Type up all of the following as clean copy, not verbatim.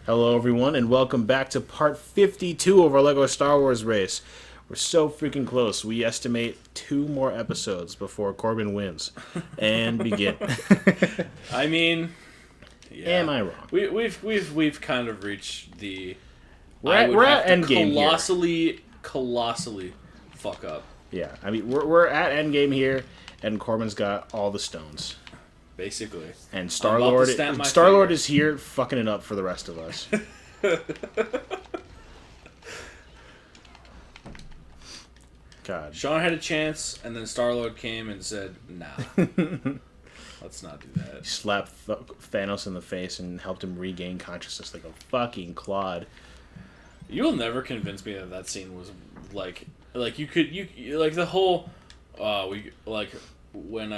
Hello, everyone, and welcome back to part 52 of our LEGO Star Wars race. We're so freaking close. We estimate 2 more episodes before Corbin wins. And begin. I mean, yeah. Am I wrong? We've kind of reached the. We're at endgame here. Colossally fuck up. Yeah, I mean, we're at endgame here, and Corbin's got all the stones. Basically. And Star-Lord is here fucking it up for the rest of us. God. Sean had a chance, and then Star-Lord came and said, nah. Let's not do that. He slapped Thanos in the face and helped him regain consciousness like a fucking clod. You will never convince me that scene was like you like the whole when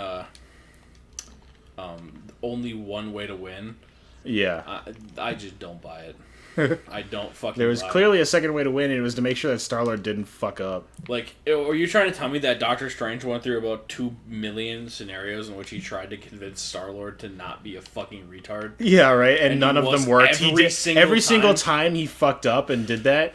only one way to win. Yeah. I just don't buy it. I don't fucking There was clearly a second way to win, and it was to make sure that Star-Lord didn't fuck up. Like, are you trying to tell me that Doctor Strange went through about 2 million scenarios in which he tried to convince Star-Lord to not be a fucking retard? Yeah, right, and none of them worked. Every single time he fucked up and did that.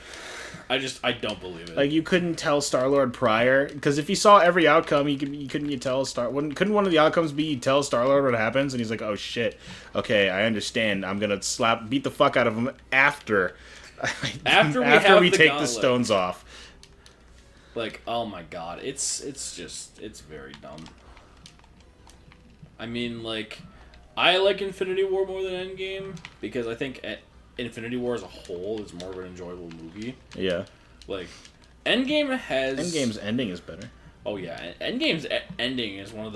I don't believe it. Like, you couldn't tell Star-Lord prior, because if he saw every outcome, couldn't one of the outcomes be you tell Star-Lord what happens, and he's like, oh shit, okay, I understand, I'm gonna beat the fuck out of him after we take the stones off. Like, oh my god, it's very dumb. I mean, like, I like Infinity War more than Endgame, because I think Infinity War as a whole is more of an enjoyable movie. Yeah. Like, Endgame's ending is better. Oh yeah, Endgame's ending is one of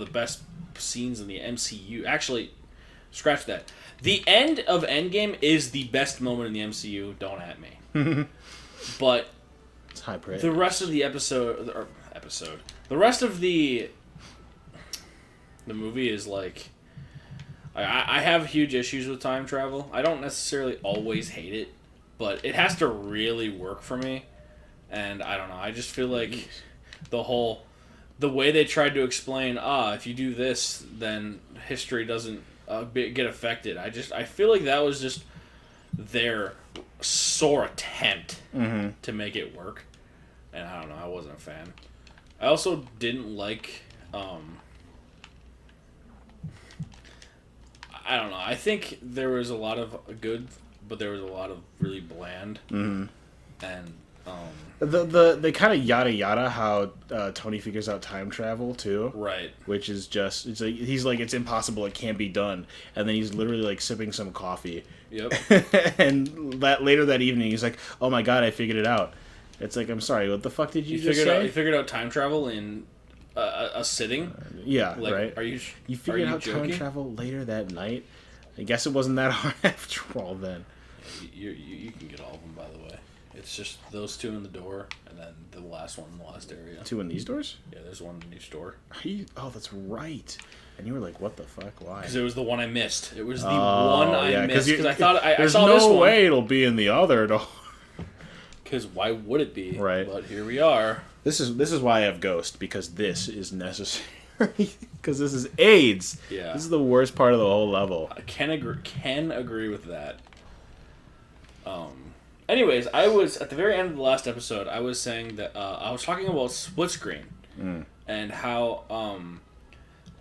the best scenes in the MCU. Actually, scratch that. The end of Endgame is the best moment in the MCU. Don't at me. But it's high praise. The rest of the the rest of the movie is like. I have huge issues with time travel. I don't necessarily always hate it, but it has to really work for me. And I don't know. I just feel like the way they tried to explain, if you do this, then history doesn't get affected. I feel like that was just their sore attempt to make it work. And I don't know. I wasn't a fan. I also didn't like. I don't know. I think there was a lot of good, but there was a lot of really bland. Mm-hmm. And they kind of yada yada how Tony figures out time travel too. Right. Which is just he's like it's impossible. It can't be done. And then he's literally like sipping some coffee. Yep. And later that evening he's like, "Oh my god, I figured it out." It's like, I'm sorry, what the fuck did you just say? You figured out time travel in a sitting? Yeah, like, right. You figured out time travel later that night? I guess it wasn't that hard after all then. Yeah, you can get all of them, by the way. It's just those 2 in the door, and then the last one in the last area. 2 in these doors? Yeah, there's one in each door. Oh, that's right. And you were like, what the fuck? Why? Because it was the one I missed. It was the one I missed. Because I thought I there's saw this one. No way it'll be in the other door. Because why would it be? Right. But here we are. This is why I have Ghost, because this is necessary. Because this is AIDS. Yeah. This is the worst part of the whole level. I can agree with that. Anyways, I was at the very end of the last episode. I was saying that I was talking about split screen and how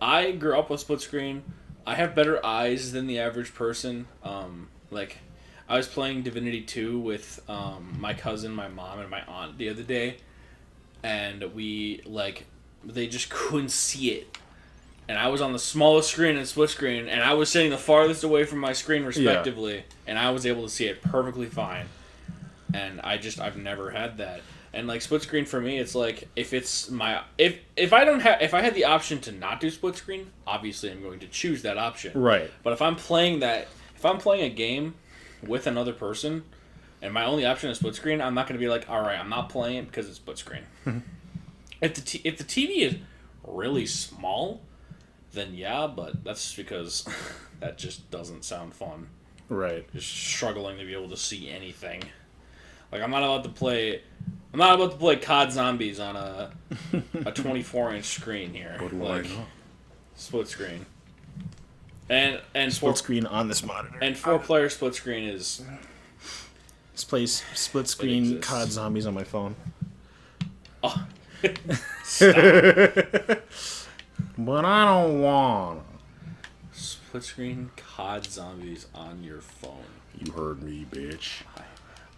I grew up with split screen. I have better eyes than the average person. Like, I was playing Divinity 2 with my cousin, my mom, and my aunt the other day, and they just couldn't see it. And I was on the smallest screen and split screen, and I was sitting the farthest away from my screen respectively, and I was able to see it perfectly fine. And I've never had that. And like split screen for me, it's like if I had the option to not do split screen, obviously I'm going to choose that option. Right. But if I'm playing a game with another person, and my only option is split screen, I'm not going to be like, all right, I'm not playing it because it's split screen. If the TV is really small, then yeah, but that's because that just doesn't sound fun. Right. Just struggling to be able to see anything. Like, I'm not about to play COD Zombies on a 24-inch screen here. What do like, I know? Split screen. And split screen on this monitor. And 4-player split screen is. This plays split screen COD Zombies on my phone. Oh. But I don't want Split screen COD Zombies on your phone. You heard me, bitch.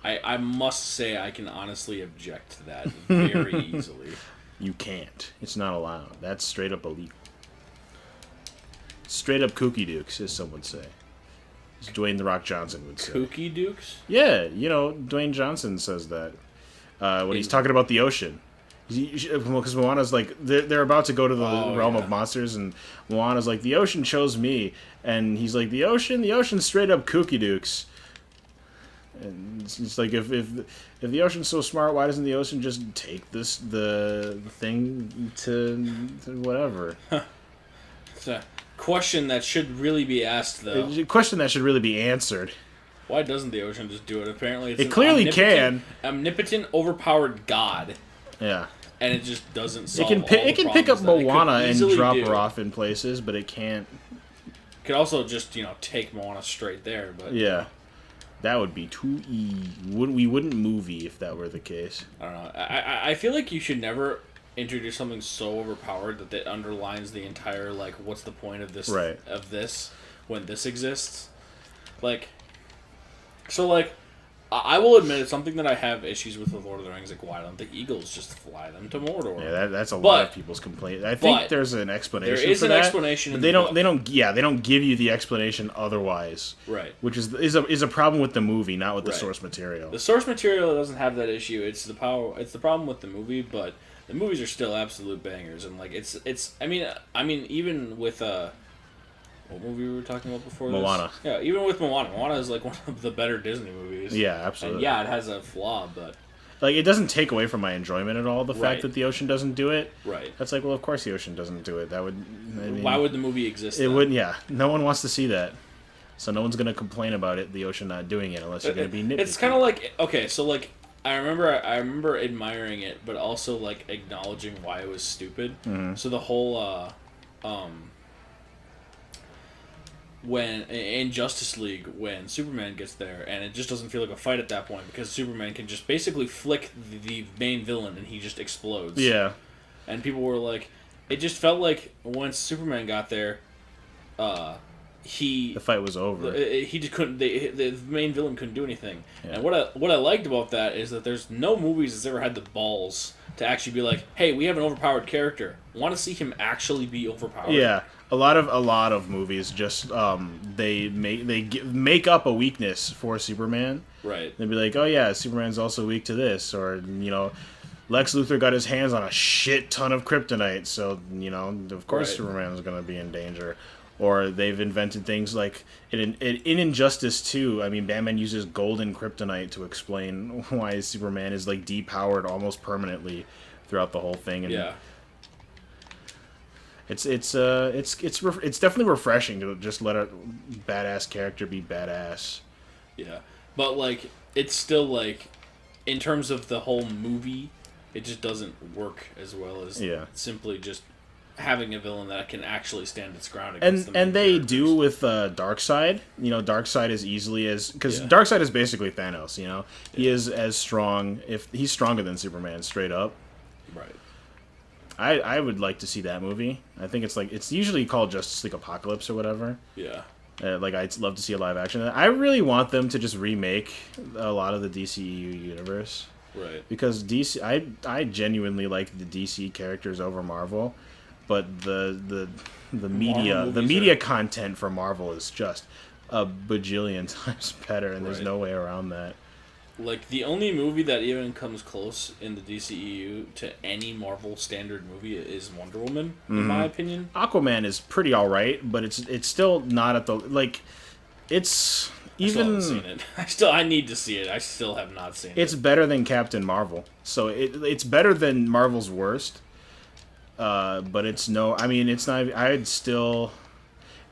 I must say I can honestly object to that very easily. You can't. It's not allowed. That's straight up illegal. Straight up kooky dukes, as some would say. As Dwayne The Rock Johnson would say. Kooky Dukes? Yeah, Dwayne Johnson says that when he's talking about the ocean. Because Moana's like, they're about to go to the realm of monsters, and Moana's like, the ocean chose me. And he's like, the ocean's straight up kooky dukes. And it's like, if the ocean's so smart, why doesn't the ocean just take the thing to whatever? It's a question that should really be asked, though. A question that should really be answered. Why doesn't the ocean just do it? Apparently, it's it clearly can. Omnipotent, overpowered god. Yeah. And it just doesn't solve It can pick up Moana and drop her off in places, but it can't. It could also just, take Moana straight there, but... Yeah. That would be too we wouldn't movie if that were the case. I don't know. I feel like you should never introduce something so overpowered that underlines the entire, like, what's the point of this, right. of this when this exists? Like, so, like, I will admit it's something that I have issues with Lord of the Rings. Like, why don't the eagles just fly them to Mordor? Yeah, that's a lot of people's complaint. I think there's an explanation. There is for an that, explanation. But they don't give you the explanation otherwise. Right. Which is a problem with the movie, not with the source material. The source material doesn't have that issue. It's the problem with the movie, but the movies are still absolute bangers. And like it's. I mean, even with what movie we were talking about before this? Moana. Yeah, even with Moana. Moana is like one of the better Disney movies. Yeah, absolutely. And yeah, it has a flaw, but... Like, it doesn't take away from my enjoyment at all, the fact that the ocean doesn't do it. Right. That's like, well, of course the ocean doesn't do it. That would... Why would the movie exist It then? wouldn't, yeah. No one wants to see that. So no one's going to complain about the ocean not doing it, unless you're going to be nitpicky. It's kind of like... Okay, so, like, I remember admiring it, but also, like, acknowledging why it was stupid. Mm-hmm. So the whole, when in Justice League, when Superman gets there, and it just doesn't feel like a fight at that point because Superman can just basically flick the main villain and he just explodes. Yeah. And people were like, it just felt like once Superman got there, the fight was over. He just couldn't. The main villain couldn't do anything. Yeah. And what I liked about that is that there's no movies that's ever had the balls to actually be like, hey, we have an overpowered character. Want to see him actually be overpowered? Yeah. A lot of movies just they make up a weakness for Superman. Right. They'd be like, oh yeah, Superman's also weak to this, or Lex Luthor got his hands on a shit ton of kryptonite, so of course Superman's gonna be in danger. Or they've invented things like in Injustice 2. I mean, Batman uses golden kryptonite to explain why Superman is like depowered almost permanently throughout the whole thing. And yeah. It's definitely refreshing to just let a badass character be badass. Yeah, but like it's still like in terms of the whole movie, it just doesn't work as well as simply just having a villain that can actually stand its ground against and they do with Darkseid. Darkseid is easily as because Darkseid is basically Thanos. He is as strong, if he's stronger than Superman straight up. Right. I would like to see that movie. I think it's usually called Justice League Apocalypse or whatever. Yeah. I'd love to see a live action. I really want them to just remake a lot of the DCEU universe. Right. Because DC, I genuinely like the DC characters over Marvel, but the media content for Marvel is just a bajillion times better, and there's no way around that. Like, the only movie that even comes close in the DCEU to any Marvel standard movie is Wonder Woman, in my opinion. Aquaman is pretty alright, but it's still not at the, like, it's even... I still haven't seen it. I need to see it. I still have not seen it. It's better than Captain Marvel. So it's better than Marvel's worst, but it's no... I mean, it's not... I'd still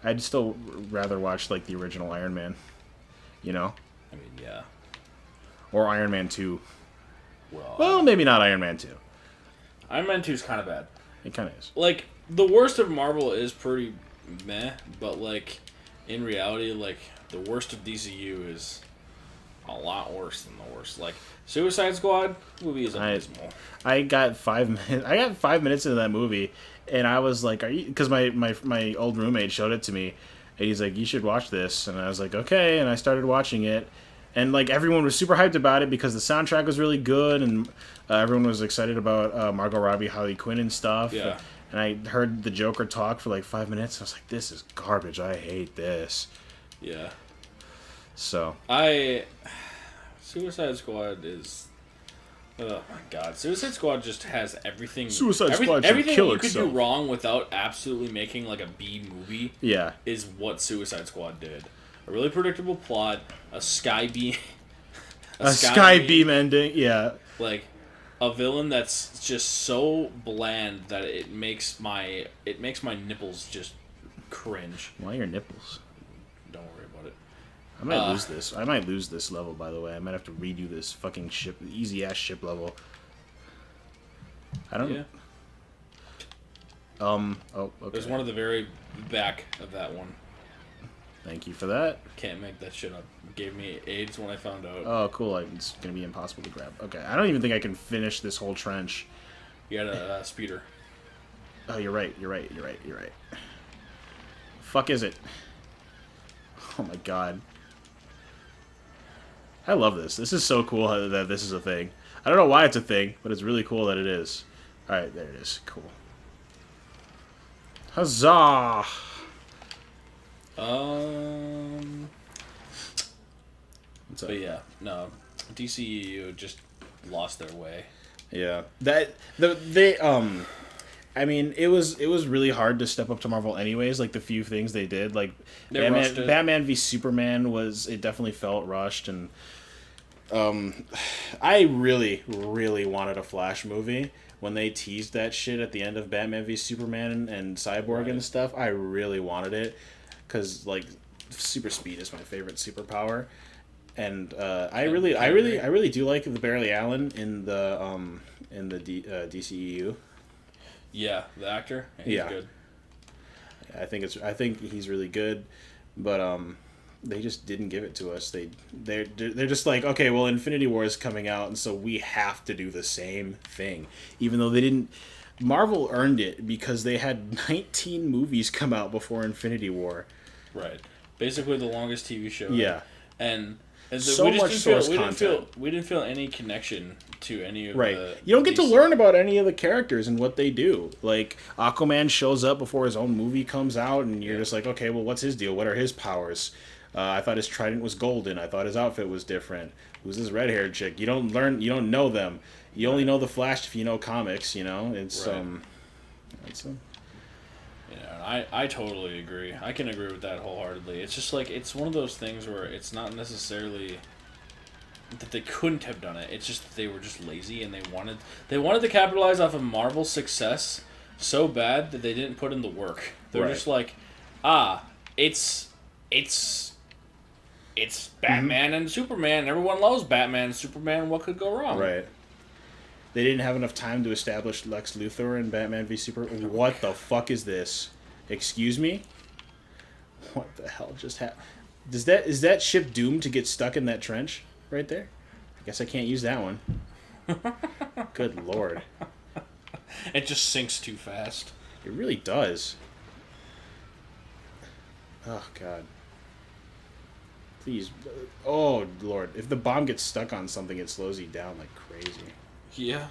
rather watch, like, the original Iron Man, I mean, yeah. Or Iron Man 2. Well, maybe not Iron Man 2. Iron Man 2 is kind of bad. It kind of is. Like, the worst of Marvel is pretty meh, but, like, in reality, like, the worst of DCU is a lot worse than the worst. Like, Suicide Squad movie is abysmal. I got 5 minutes. I got 5 minutes into that movie, and I was like, "Are you?" Because my old roommate showed it to me, and he's like, "You should watch this," and I was like, "Okay," and I started watching it, and like everyone was super hyped about it because the soundtrack was really good, and everyone was excited about Margot Robbie, Harley Quinn, and stuff. Yeah. And I heard the Joker talk for like 5 minutes. And I was like, "This is garbage. I hate this." Yeah. So Suicide Squad is. Oh my god, Suicide Squad just has everything. Suicide Squad should everything kill you could do itself. wrong without absolutely making like a B movie yeah, is what Suicide Squad did. A really predictable plot, a sky beam, a sky beam ending. Yeah, like a villain that's just so bland that it makes my nipples just cringe. why your nipples? Don't worry about it. I might lose this. I might lose this level, by the way. I might have to redo this fucking ship, easy ass ship level. I don't. Yeah. Oh, okay. There's one at the very back of that one. Thank you for that. Can't make that shit up. Gave me AIDS when I found out. Oh, cool. It's gonna be impossible to grab. Okay, I don't even think I can finish this whole trench. You got a speeder. Oh, you're right. You're right. Fuck is it? Oh my god. I love this. This is so cool that this is a thing. I don't know why it's a thing, but it's really cool that it is. Alright, there it is. Cool. Huzzah! What's up? But yeah, no. DCEU just lost their way. Yeah. I mean, it was really hard to step up to Marvel anyways, like the few things they did. Like They rushed it. Batman v Superman it definitely felt rushed, and I really, really wanted a Flash movie. When they teased that shit at the end of Batman v Superman and Cyborg and stuff, I really wanted it because like super speed is my favorite superpower, and I really do like the Barry Allen in the DCEU. Yeah, the actor. He's Yeah. good. I think he's really good, but they just didn't give it to us. They're just like, okay, well, Infinity War is coming out, and so we have to do the same thing, even though they didn't. Marvel earned it because they had 19 movies come out before Infinity War. Right. Basically, the longest TV show. Yeah, And So we just much didn't source feel, content. We didn't feel any connection to any of right. the. You don't get to DC. learn about any of the characters and what they do. Like Aquaman shows up before his own movie comes out, and you're just like, okay, well, what's his deal? What are his powers? I thought his trident was golden. I thought his outfit was different. Who's this red-haired chick? You don't know them. You only know the Flash if you know comics. You know, it's Right. Yeah, I totally agree. I can agree with that wholeheartedly. It's just like it's one of those things where it's not necessarily that they couldn't have done it. It's just that they were just lazy and they wanted to capitalize off of Marvel's success so bad that they didn't put in the work. They're Right. just like, it's Batman and Superman. Everyone loves Batman and Superman. What could go wrong? right. They didn't have enough time to establish Lex Luthor in Batman v Superman. What the fuck is this? Excuse me? What the hell just happened? Is that ship doomed to get stuck in that trench right there? I guess I can't use that one. Good lord. It just sinks too fast. It really does. Oh god. Please. Oh lord. If the bomb gets stuck on something, it slows you down like crazy. Yeah.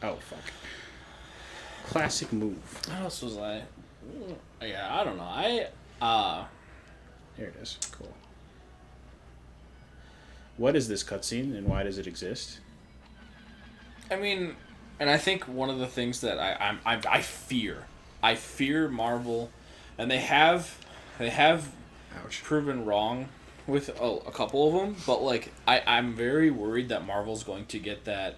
Oh fuck. Classic move. What else was I? Yeah, I don't know. There it is. Cool. What is this cutscene and why does it exist? I mean, and I think one of the things that I fear Marvel, and they have Ouch. proven wrong with a couple of them, but like I'm very worried that Marvel's going to get that.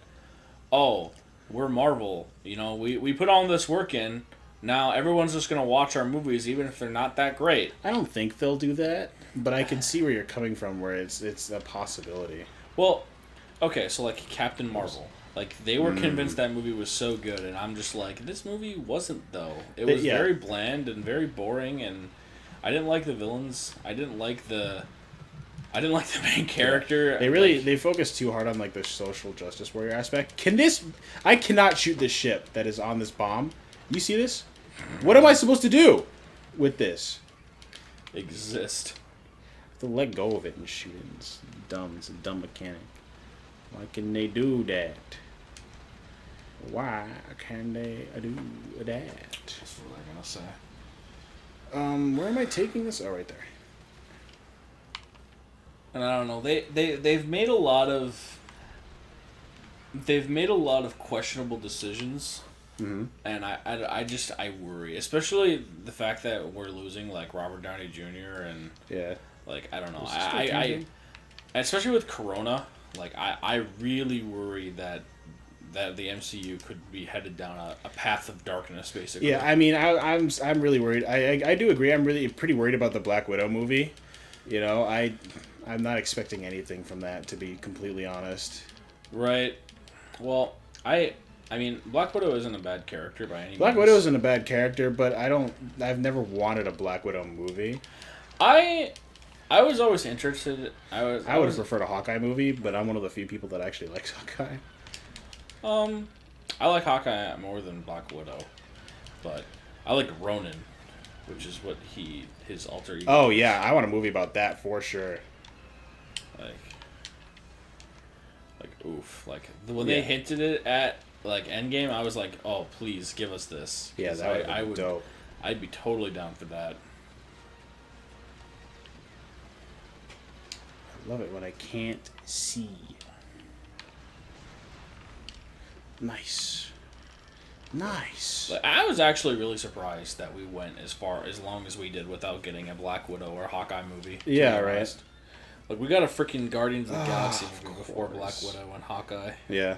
Oh, we're Marvel. You know, we put all this work in. Now everyone's just gonna watch our movies, even if they're not that great. I don't think they'll do that, but I can see where you're coming from, where it's a possibility. Well, okay, so like Captain Marvel. Like, they were convinced that movie was so good, and I'm just like, this movie wasn't, though. It was Yeah. very bland and very boring, and I didn't like the villains. I didn't like the main character. They focus too hard on like the social justice warrior aspect. I cannot shoot this ship that is on this bomb. You see this? What am I supposed to do with this? Exist. I have to let go of it and shoot it. It's dumb. It's a dumb mechanic. Why can they do that? Why can they do that? That's what I'm gonna say. Where am I taking this? Oh, right there. And I don't know. They've made a lot of questionable decisions. Mm-hmm. And I worry, especially the fact that we're losing like Robert Downey Jr. and Yeah. like I don't know. Is this still changing? Especially with Corona, like I really worry that the MCU could be headed down a path of darkness, basically. Yeah, I mean, I'm really worried. I do agree. I'm really pretty worried about the Black Widow movie. You know, I'm not expecting anything from that, to be completely honest. Right. Well, I mean, Black Widow isn't a bad character by any means. Black Widow isn't a bad character, but I've never wanted a Black Widow movie. I was always interested. I would have preferred a Hawkeye movie, but I'm one of the few people that actually likes Hawkeye. I like Hawkeye more than Black Widow, but I like Ronin, which is what his alter ego. Oh yeah, I want a movie about that for sure. Like oof, like when they hinted it at like Endgame, I was like, oh please give us this. Yeah, that would be dope. I'd be totally down for that. I love it when I can't see. Nice. Like, I was actually really surprised that we went as long as we did without getting a Black Widow or Hawkeye movie. Yeah, right. Like we got a freaking Guardians of the Galaxy movie before Black Widow and Hawkeye. Yeah.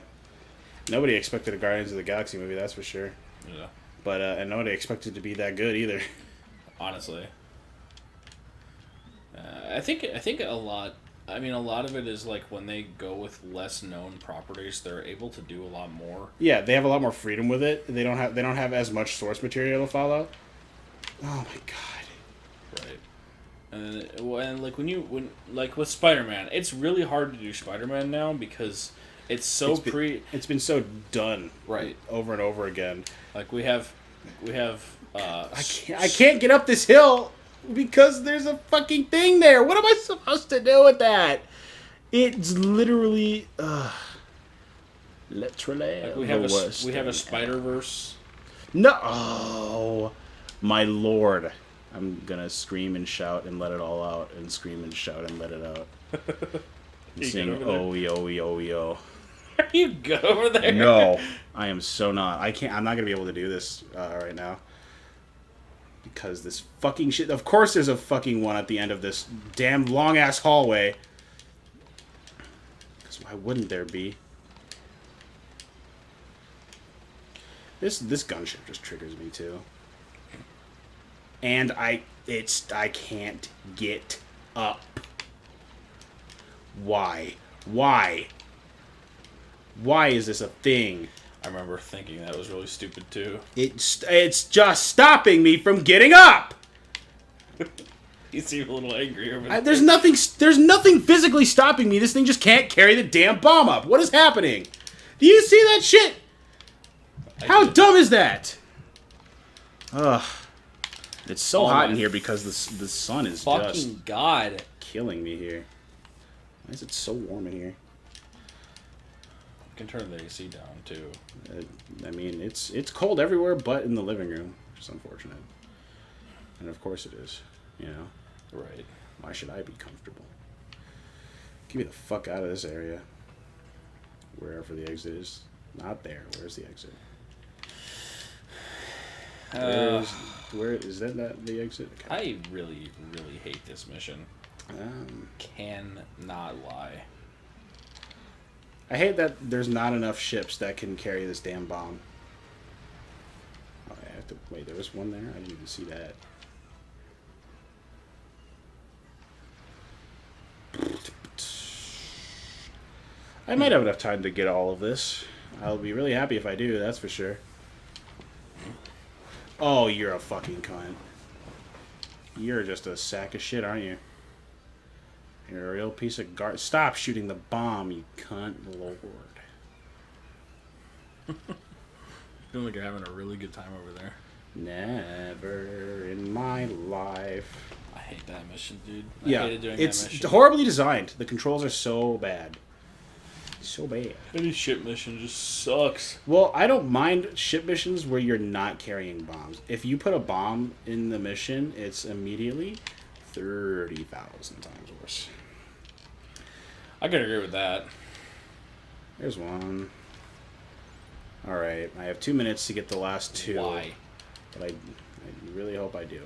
Nobody expected a Guardians of the Galaxy movie, that's for sure. Yeah. But and nobody expected it to be that good either. Honestly. I think a lot. I mean, a lot of it is like when they go with less known properties, they're able to do a lot more. Yeah, they have a lot more freedom with it. They don't have as much source material to follow. Oh my god. Right. And like when like with Spider-Man, it's really hard to do Spider-Man now because it's so it's been so done right over and over again. Like we have I can't get up this hill. Because there's a fucking thing there. What am I supposed to do with that? It's literally, literally. Like we have a Spider-Verse. No, oh, my lord! I'm gonna scream and shout and let it all out, and scream and shout and let it out. And sing oh yo yo yo. Are you good over there? No, I am so not. I can't. I'm not gonna be able to do this right now. Because this fucking shit... Of course there's a fucking one at the end of this damn long-ass hallway. Because why wouldn't there be? This gunship just triggers me, too. And I can't get up. Why? Why? Why is this a thing? I remember thinking that was really stupid too. It's just stopping me from getting up. You seem a little angry over there. There's nothing physically stopping me. This thing just can't carry the damn bomb up. What is happening? Do you see that shit? How dumb is that? Ugh. It's so hot in here because the sun is fucking God killing me here. Why is it so warm in here? You can turn the AC down too. I mean, it's cold everywhere but in the living room, which is unfortunate. And of course it is, you know. Right. Why should I be comfortable? Get me the fuck out of this area. Wherever the exit is. Not there. Where's the exit? Where is that the exit? Okay. I really, really hate this mission. Cannot lie. I hate that there's not enough ships that can carry this damn bomb. Oh, I have to wait. There was one there. I didn't even see that. I might have enough time to get all of this. I'll be really happy if I do. That's for sure. Oh, you're a fucking cunt. You're just a sack of shit, aren't you? You're a real piece of Stop shooting the bomb, you cunt, lord. Feeling like you're having a really good time over there. Never in my life. I hate that mission, dude. I Yeah, hated doing it's that mission. horribly designed. The controls are so bad. So bad. Any ship mission just sucks. Well, I don't mind ship missions where you're not carrying bombs. If you put a bomb in the mission, it's immediately 30,000 times worse. I could agree with that. There's one. Alright, I have 2 minutes to get the last two. Why? But I really hope I do.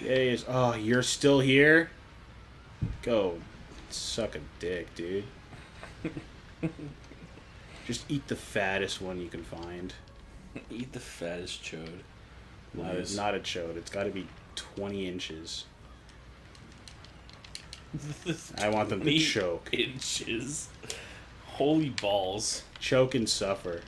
Yes. Oh, you're still here? Go suck a dick, dude. Just eat the fattest one you can find. Eat the fattest chode. Not a chode. It's got to be 20 inches. I want them to 20 choke. inches. Holy balls. Choke and suffer.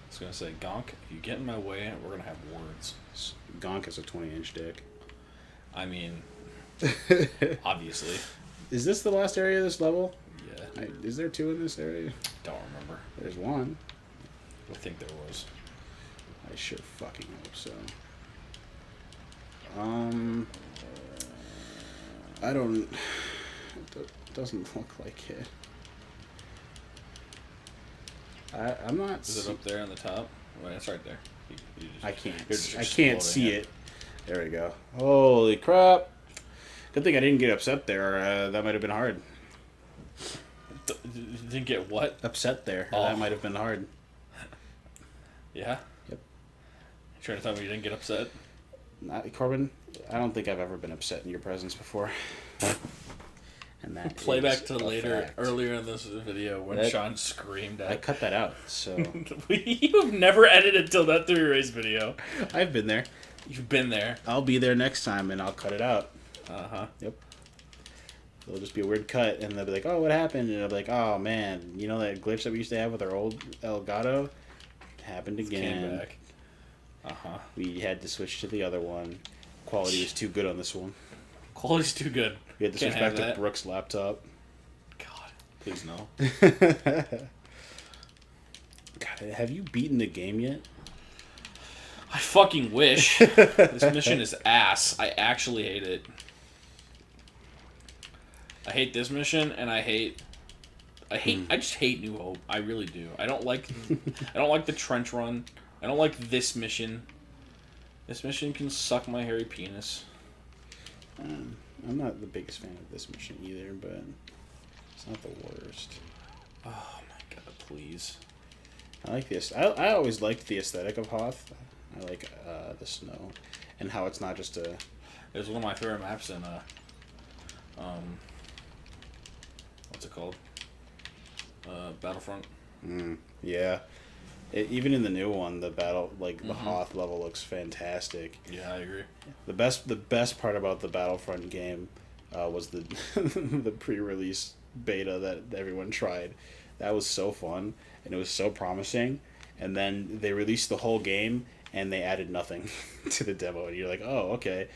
I was gonna say, Gonk, if you get in my way, we're gonna have words. Gonk has a 20-inch dick. I mean, obviously. Is this the last area of this level? Yeah. Is there 2 in this area? Don't remember. There's 1. I think there was. I sure fucking hope so. I don't... It doesn't look like it. I'm not... Is it up there on the top? Wait, it's right there. I can't. you're just I can't exploding see it. There we go. Holy crap! Good thing I didn't get upset there. That might have been hard. You didn't get what? Upset there. Oh. That might have been hard. Yeah? Yep. You trying to tell me you didn't get upset? Corbin, I don't think I've ever been upset in your presence before. And that Playback is to a later, fact. earlier in this video when That- Sean screamed I at. cut that out, so You've never edited till that 3 Erase video. I've been there. You've been there. I'll be there next time, and I'll cut it out. Uh-huh. Yep. It'll just be a weird cut, and they'll be like, "Oh, what happened?" And I'll be like, "Oh man, you know that glitch that we used to have with our old Elgato? It happened again. Came back. Uh-huh. We had to switch to the other one. Quality was too good on this one. Quality's too good. We had to Can't switch back have to that. Brooks' laptop. God, please no. God, have you beaten the game yet? I fucking wish. This mission is ass. I actually hate it. I hate this mission, and I just hate New Hope. I really do. I don't like the trench run. I don't like this mission. This mission can suck my hairy penis. I'm not the biggest fan of this mission either, but it's not the worst. Oh my god, please. I like this. I always liked the aesthetic of Hoth. I like the snow and how it's not just a. It was one of my favorite maps in what's it called? Battlefront. Yeah. Even in the new one, the battle the Hoth level looks fantastic. Yeah, I agree. The best part about the Battlefront game was the the pre-release beta that everyone tried. That was so fun and it was so promising. And then they released the whole game and they added nothing to the demo. And you're like, oh, okay.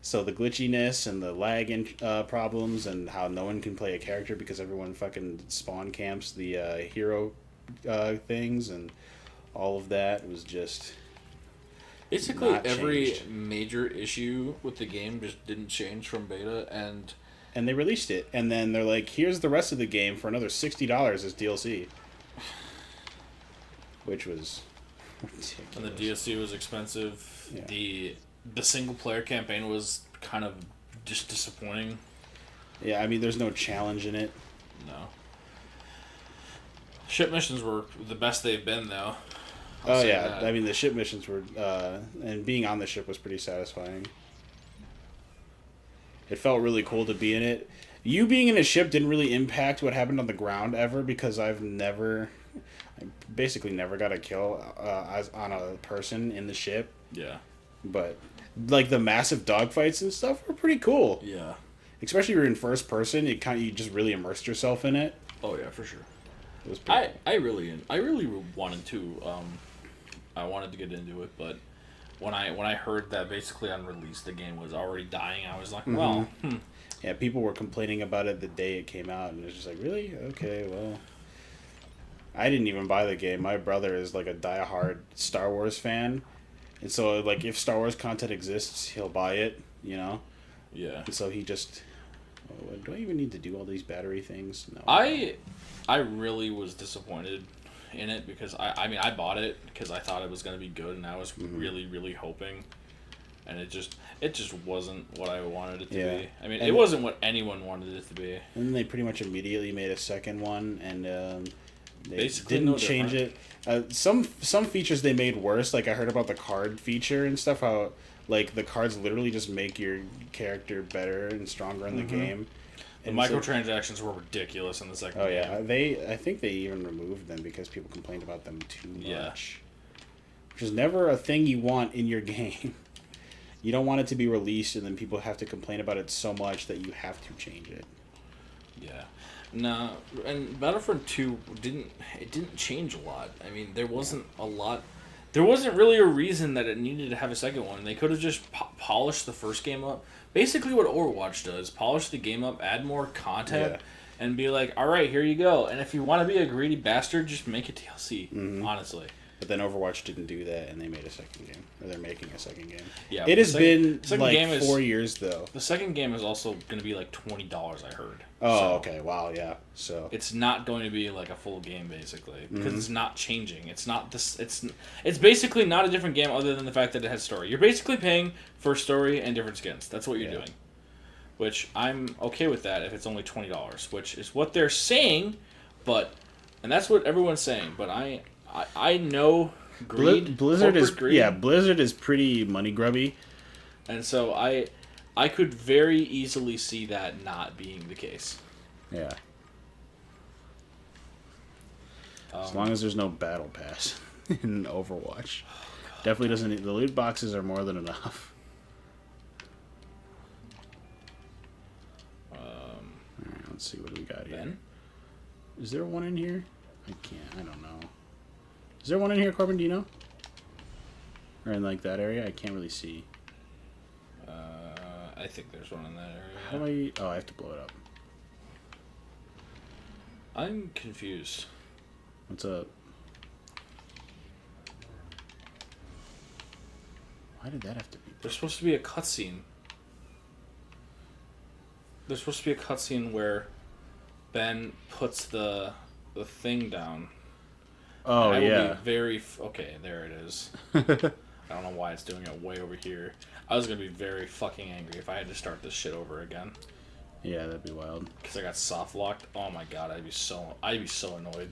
So the glitchiness and the lag problems and how no one can play a character because everyone fucking spawn camps the hero things and all of that was just Basically, not every changed. major issue with the game just didn't change from beta, and they released it and then they're like, here's the rest of the game for another $60 as DLC, which was ridiculous. and the DLC was expensive. Yeah. The single player campaign was kind of just disappointing. Yeah, I mean, there's no challenge in it. No. Ship missions were the best they've been, though. Oh say yeah, that. I mean the ship missions were, and being on the ship was pretty satisfying. It felt really cool to be in it. You being in a ship didn't really impact what happened on the ground ever because I basically never got a kill as on a person in the ship. Yeah. But like the massive dogfights and stuff were pretty cool. Yeah. Especially if you're in first person, you just really immersed yourself in it. Oh yeah, for sure. It was pretty cool. I really wanted to I wanted to get into it, but when I heard that basically on release the game was already dying, I was like, well, Yeah, people were complaining about it the day it came out, and it was just like, really? Okay, well. I didn't even buy the game. My brother is like a diehard Star Wars fan, and so like if Star Wars content exists, he'll buy it, you know? yeah. And so he just, oh, do I even need to do all these battery things? No. I really was disappointed in it because I mean I bought it because I thought it was gonna be good and I was really hoping, and it just wasn't what I wanted it to Yeah. be. I mean And- it wasn't what anyone wanted it to be. And then they pretty much immediately made a second one, and they Basically didn't no change different. it. Some features they made worse. Like I heard about the card feature and stuff. How like the cards literally just make your character better and stronger in the game. The And so- microtransactions were ridiculous in the second oh game. yeah, I think they even removed them because people complained about them too much. Yeah. Which is never a thing you want in your game. You don't want it to be released and then people have to complain about it so much that you have to change it. Yeah. No, and Battlefront 2 didn't change a lot. I mean, there wasn't a lot. There wasn't really a reason that it needed to have a second one. They could have just polished the first game up. Basically what Overwatch does, polish the game up, add more content, and be like, all right, here you go. And if you want to be a greedy bastard, just make it DLC, honestly. But then Overwatch didn't do that, and they made a second game. Or they're making a second game. Yeah, It the has second- been second like game is- 4 years, though. The second game is also going to be like $20, I heard. Oh, So okay. Wow, yeah. So it's not going to be like a full game, basically, because Mm-hmm. it's not changing. It's not this. It's basically not a different game other than the fact that it has story. You're basically paying for story and different skins. That's what you're Yeah. doing. Which I'm okay with that if it's only $20, which is what they're saying, and that's what everyone's saying. But I know greed. Blizzard is corporate greed, Blizzard is pretty money grubby. and so I could very easily see that not being the case. Yeah. As long as there's no battle pass in Overwatch. Definitely doesn't need, the loot boxes are more than enough. Alright, let's see what do we got here. Ben? Is there one in here? I don't know. Is there one in here, Corbin? Do you know? Or in like that area? I can't really see. I think there's one in that How area. do I have to blow it up. I'm confused. What's up? Why did that have to be? There's supposed to be a cutscene. There's supposed to be a cutscene where Ben puts the thing down. Oh, I will yeah. be very okay. There it is. I don't know why it's doing it way over here. I was gonna be very fucking angry if I had to start this shit over again Yeah, that'd be wild. because I got soft locked. Oh my god, I'd be so annoyed.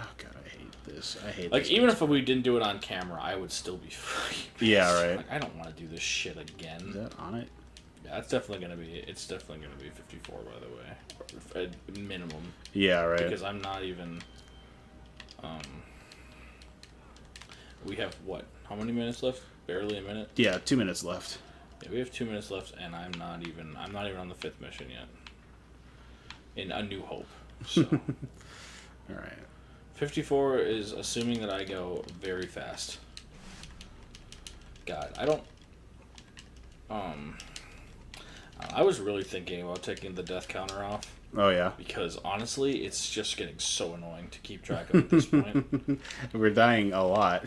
Oh god, I hate this. I hate Like this. even if we didn't do it on camera, I would still be fucking pissed. Yeah, right. Like I don't want to do this shit again. Is that on it? Yeah, it's definitely gonna be. It's definitely gonna be 54, by the way, at minimum. Yeah, right. Because I'm not even. We have what? How many minutes left? Barely a minute. Yeah, 2 minutes left. Yeah, we have 2 minutes left, and I'm not even on the 5th mission yet. In A New Hope. So All right. 54 is assuming that I go very fast. God, I don't. I was really thinking about taking the death counter off. Oh yeah. Because honestly, it's just getting so annoying to keep track of at this point. We're dying a lot.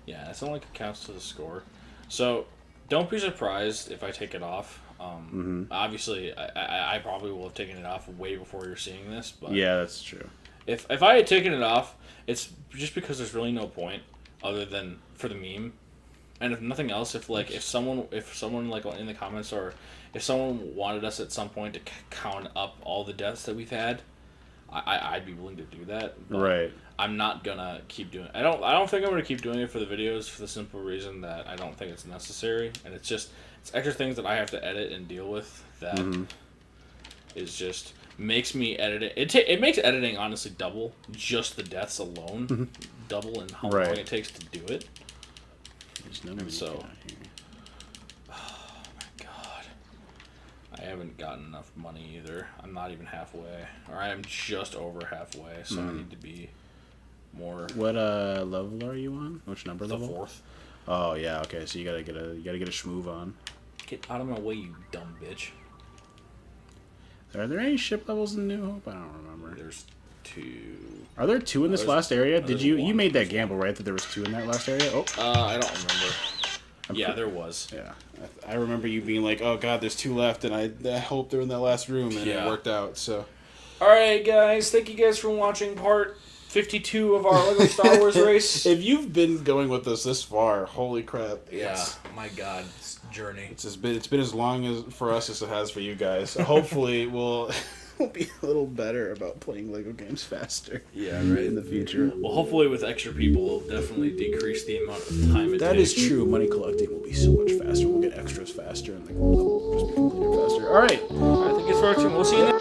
Yeah, it's not like it counts to the score. So don't be surprised if I take it off. Obviously, I probably will have taken it off way before you're seeing this. But Yeah, that's true. if I had taken it off, it's just because there's really no point other than for the meme. And if nothing else, if someone like in the comments or if someone wanted us at some point to count up all the deaths that we've had, I'd be willing to do that. But Right. I'm not gonna keep doing. I don't think I'm gonna keep doing it for the videos for the simple reason that I don't think it's necessary, and it's extra things that I have to edit and deal with that is just makes me edit it. It makes editing honestly double just the deaths alone, double in how long Right. it takes to do it. There's no menu So- out here. God, I haven't gotten enough money either. I'm not even halfway, or I am just over halfway. So I need to be more. What level are you on? Which number The level? 4th. Oh yeah, okay. So you gotta get a schmoove on. Get out of my way, you dumb bitch. Are there any ship levels in New Hope? I don't remember. There's 2. Are there 2 in this there's- last area? no, Did there's you one. made that There's gamble right that there was 2 in that last area? Oh I don't remember. Yeah, there was. yeah, I remember you being like, "Oh God, there's 2 left," and I hope they're in that last room, and Yeah. it worked out. So All right, guys. Thank you guys for watching part 52 of our Lego Star Wars race. if you've been going with us this far, holy crap! Yeah, my God, this journey. It's been as long as for us as it has for you guys. So hopefully we'll be a little better about playing Lego games faster. Yeah, right. In the future. Well, hopefully with extra people, it'll definitely decrease the amount of time it That takes. is true. Money collecting will be so much faster. We'll get extras faster, and the level will just be completed faster. All right. All right, thank you for watching. We'll see you next